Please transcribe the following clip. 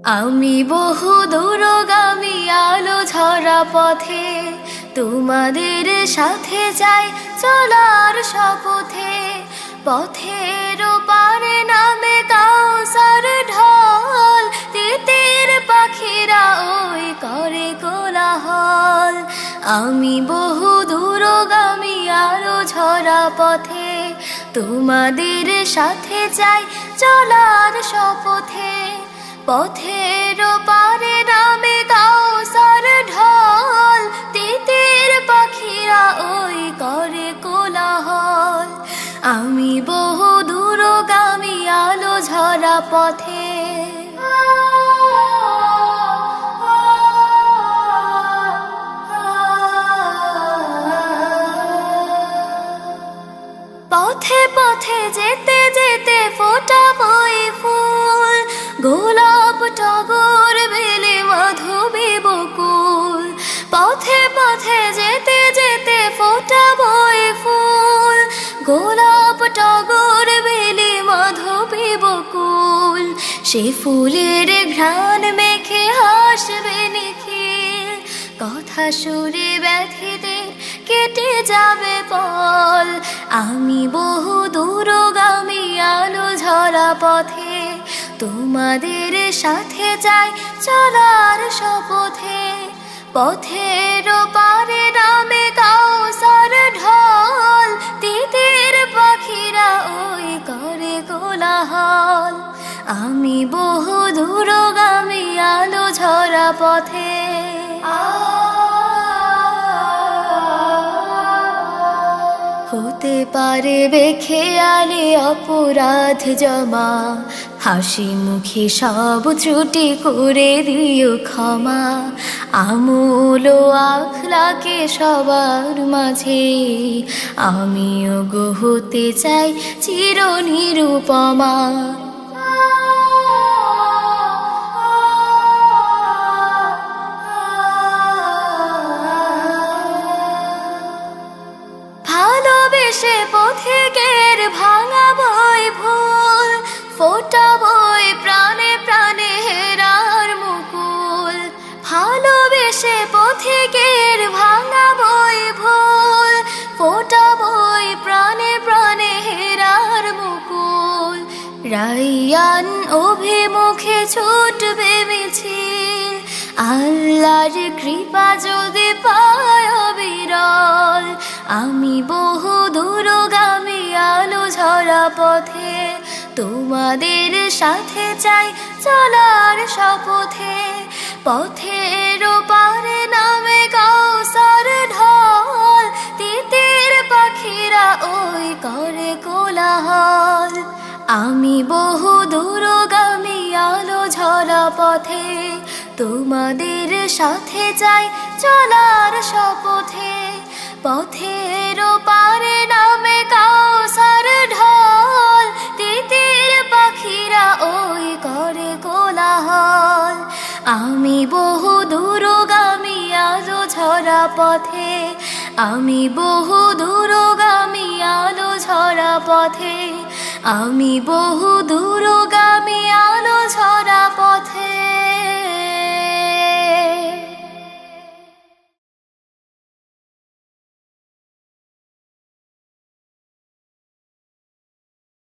আমি বহু দূরগামী আলো ঝরা পথে তোমাদের সাথে যাই চলার শপথে। পথের পারে নামে কাউসার ঢল, তিতির পাখিরা ওই করে কোলাহল। আমি বহু দূরগামী আলো ঝরা পথে তোমাদের সাথে যাই চলার শপথে। পথের পারে নামে কাউসার ঢল, তিতির পাখিরা ওই করে কোলাহল। আমি বহু দূরগামী আলো ঝরা পথে। পথে পথে যেতে যেতে ফোটাবই ফুল, গোলাপ টগর বেলে মাধবী বকুল। পথে পথে যেতে যেতে ফোটাবই ফুল, গোলাপ টগর বেলে মাধবী বকুল। সে ফুলের ঘ্রাণ মেখে হাসবে নিখিল, কথা সুরে ব্যাধিদের কেটে যাবে পল। আমি বহু দূরগামী আলো ঝরা পথে তোমাদের সাথে যাই চলার শপথে। পথের পারে নামে কাউসার ঢল, তিতির পাখিরা ওই করে কোলাহল। আমি বহু দূরগামী আলো ঝরা পথে। হতে পারে বেখেয়ালে অপরাধ জমা, হাসি মুখে সব ত্রুটি করে দিও ক্ষমা। আমূল আখলাকে সবার মাঝে আমিও গো হতে চাই চির নিরুপমা। ভালোবেসে পথিকের ভাঙাবই ভুল, ফোটাবই প্রাণে প্রাণে হেরার মুকুল। ভালোবেসে পথিকের ভাঙাবই ভুল, ফোটাবই প্রাণে প্রাণে হেরার মুকুল। রাইয়ান অভিমুখে ছুটবে মিছিল, আল্লাহর কৃপা যদি পায় বিরল। আমি বহু দূরগামী আলো ঝরা পথে তোমাদের সাথে চাই চলার শপথে। পথের পারে নামে কাউসার ঢল, তিতির পাখিরা ওই করে কোলাহল। আমি বহু দূরগামী আলো ঝরা পথে তোমাদের সাথে যাই চলার শপথে। পথের পারে নামে কাউসার ঢল, তিতির পাখিরা ওই করে কোলাহল। আমি বহু দূরগামী আলো ঝরা পথে, আমি বহু দূরগামী আলো ঝরা পথে, আমি বহু দূরগামী আলো ঝরা পথে।